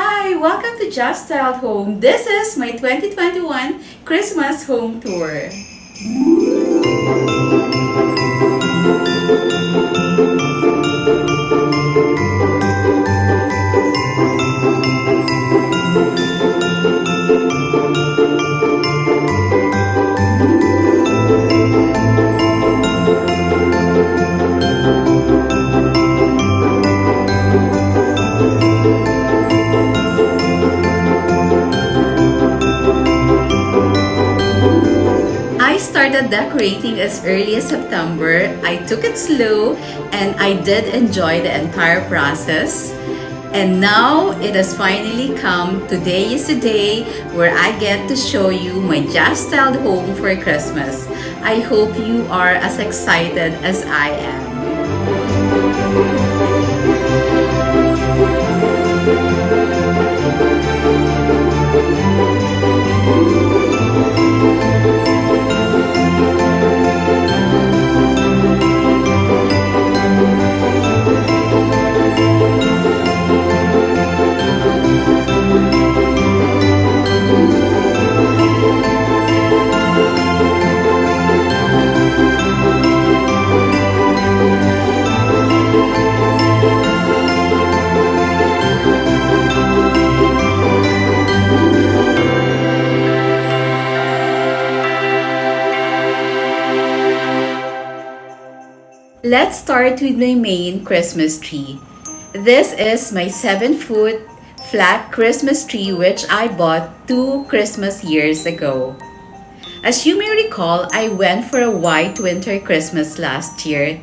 Hi, welcome to JaStyled Home. This is my 2021 Christmas home tour. I started decorating as early as September. I took it slow and I did enjoy the entire process. And now it has finally come. Today is the day where I get to show you my JaStyled home for Christmas. I hope you are as excited as I am. Let's start with my main Christmas tree. This is my 7-foot flat Christmas tree which I bought 2 Christmas years ago. As you may recall, I went for a white winter Christmas last year.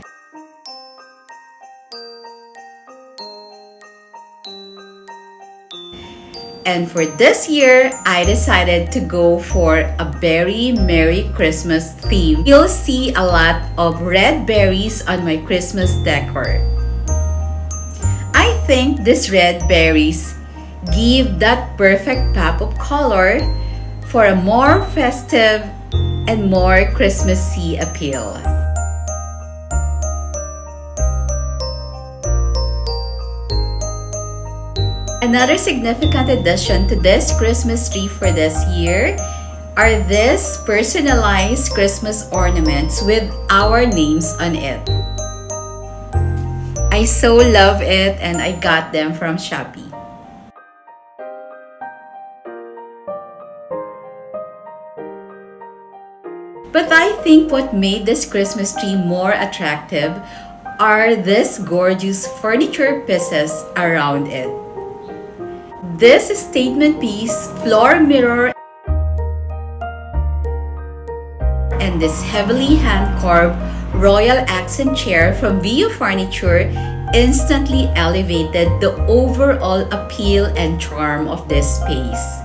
And for this year, I decided to go for a very Merry Christmas theme. You'll see a lot of red berries on my Christmas decor. I think these red berries give that perfect pop of color for a more festive and more Christmassy appeal. Another significant addition to this Christmas tree for this year are these personalized Christmas ornaments with our names on it. I so love it and I got them from Shopee. But I think what made this Christmas tree more attractive are these gorgeous furniture pieces around it. This statement piece, floor mirror, and this heavily hand-carved royal accent chair from VU Furniture instantly elevated the overall appeal and charm of this space.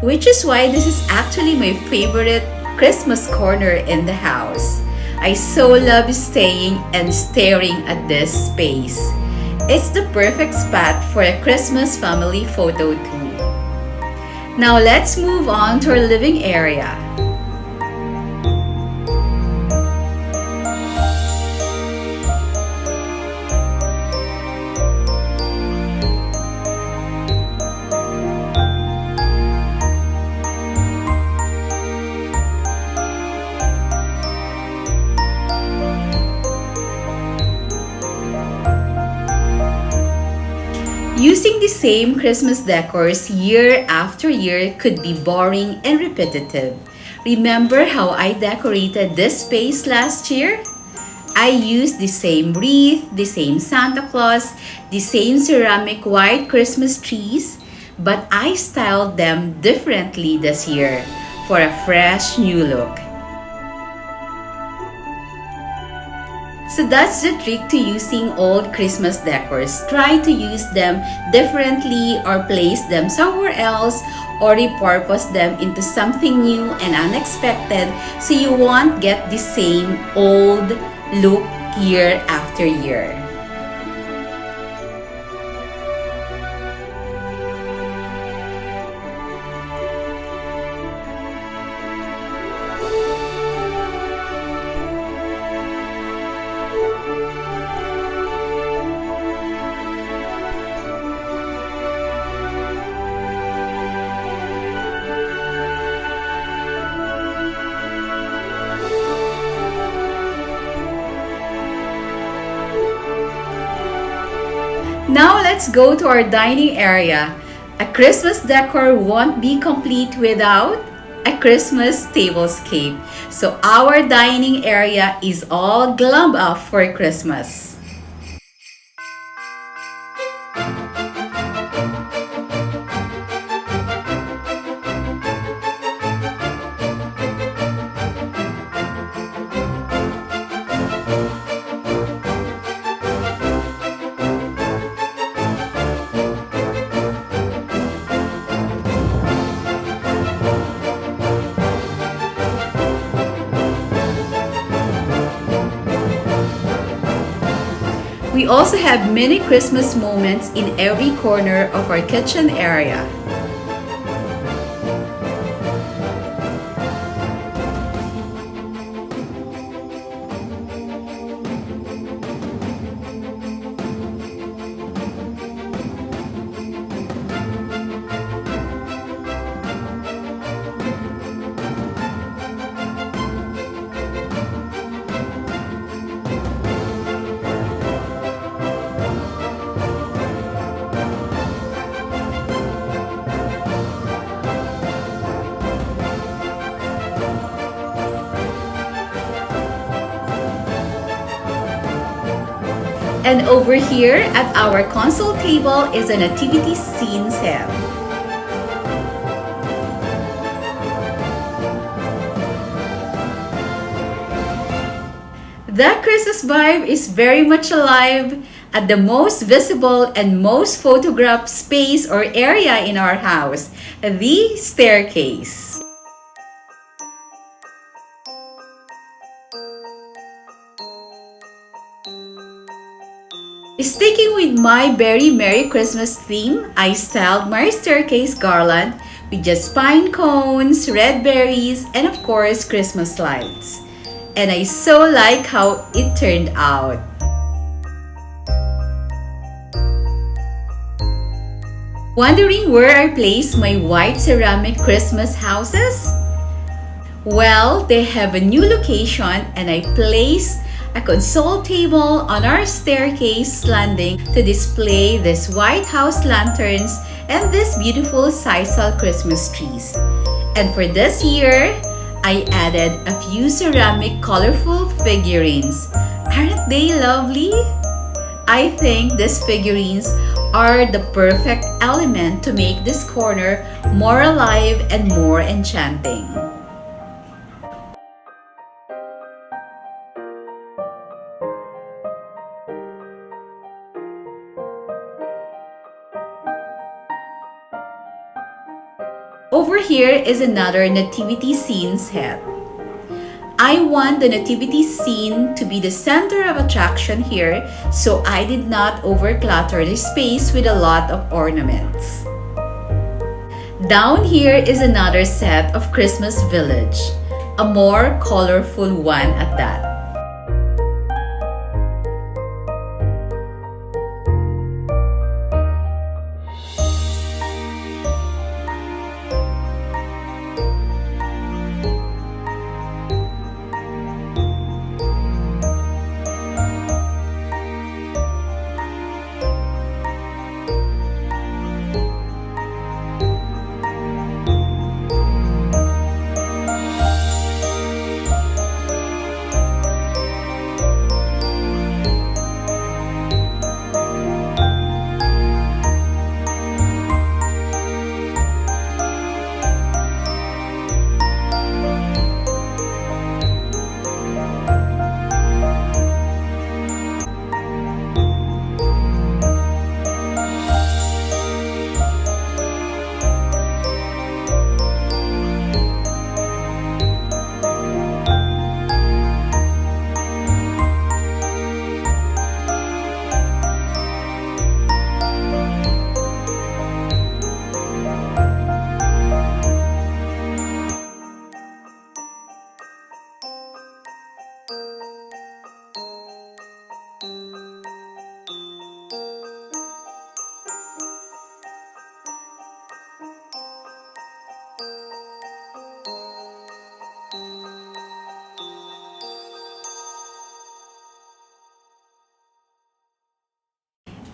Which is why this is actually my favorite Christmas corner in the house. I so love staying and staring at this space. It's the perfect spot for a Christmas family photo too. Now let's move on to our living area. Using the same Christmas decors year after year could be boring and repetitive. Remember how I decorated this space last year? I used the same wreath, the same Santa Claus, the same ceramic white Christmas trees, but I styled them differently this year for a fresh new look. So that's the trick to using old Christmas decors. Try to use them differently or place them somewhere else or repurpose them into something new and unexpected so you won't get the same old look year after year. Now let's go to our dining area. A Christmas decor won't be complete without a Christmas tablescape. So our dining area is all glammed up for Christmas. We also have mini Christmas moments in every corner of our kitchen area. And over here at our console table is a nativity scene set. The Christmas vibe is very much alive at the most visible and most photographed space or area in our house, the staircase. Sticking with my very Merry Christmas theme, I styled my staircase garland with just pine cones, red berries, and of course Christmas lights. And I so like how it turned out. Wondering where I placed my white ceramic Christmas houses? Well, they have a new location and I placed a console table on our staircase landing to display these white house lanterns and these beautiful JaStyled Christmas trees. And for this year, I added a few ceramic colorful figurines. Aren't they lovely? I think these figurines are the perfect element to make this corner more alive and more enchanting. Over here is another nativity scene set. I want the nativity scene to be the center of attraction here, so I did not overclutter the space with a lot of ornaments. Down here is another set of Christmas village, a more colorful one at that.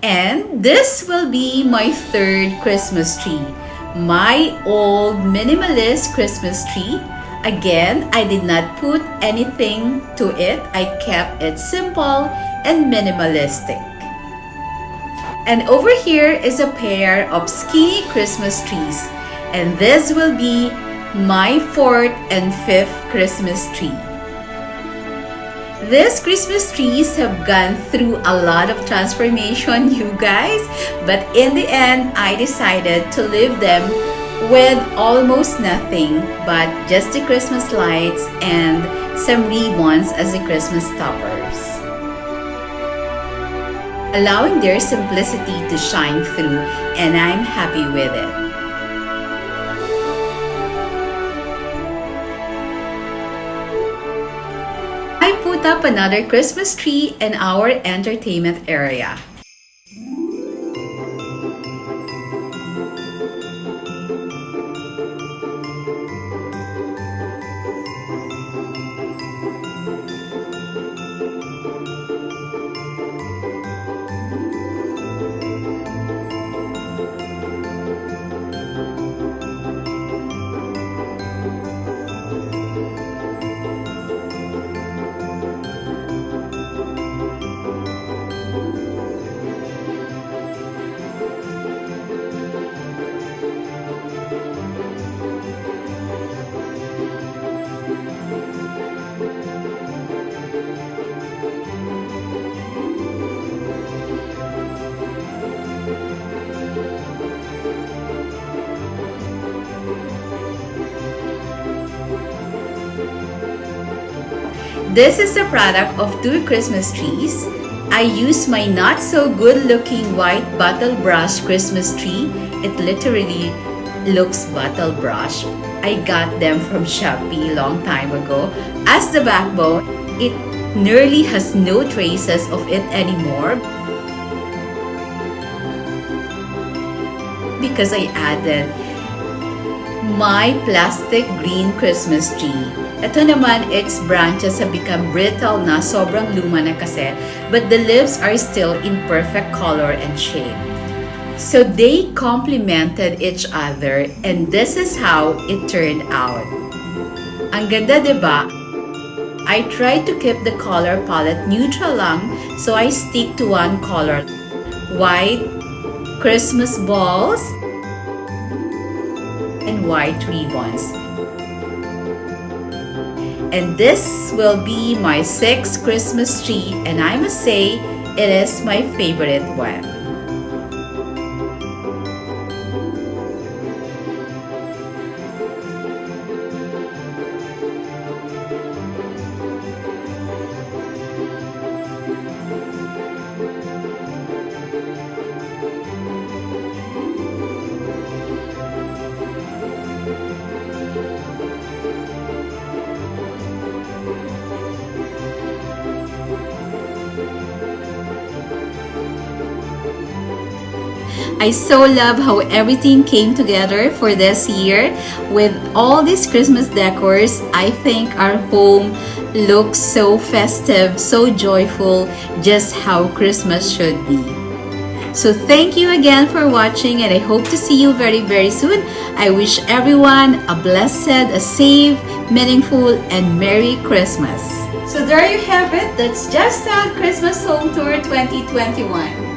And this will be my third Christmas tree. My old minimalist Christmas tree. Again, I did not put anything to it. I kept it simple and minimalistic. And over here is a pair of skinny Christmas trees. And this will be my fourth and fifth Christmas tree. These Christmas trees have gone through a lot of transformation, you guys. But in the end, I decided to leave them with almost nothing but just the Christmas lights and some ribbons as the Christmas toppers, allowing their simplicity to shine through, and I'm happy with it. I put up another Christmas tree in our entertainment area. This is a product of two Christmas trees. I used my not so good looking white bottle brush Christmas tree. It literally looks bottle brush. I got them from Shopee long time ago. As the backbone, it nearly has no traces of it anymore because I added my plastic green Christmas tree. Ito naman, its branches have become brittle na, sobrang luma na kasi, but the leaves are still in perfect color and shape. So they complemented each other, and this is how it turned out. Ang ganda, diba? I tried to keep the color palette neutral lang, so I stick to one color. White Christmas balls and white ribbons. And this will be my sixth Christmas tree, and I must say, it is my favorite one. I so love how everything came together for this year. With all these Christmas decors, I think our home looks so festive, so joyful, just how Christmas should be. So thank you again for watching, and I hope to see you very soon. I wish everyone a blessed, a safe, meaningful, and Merry Christmas. So there you have it. That's JaStyled Christmas Home Tour 2021.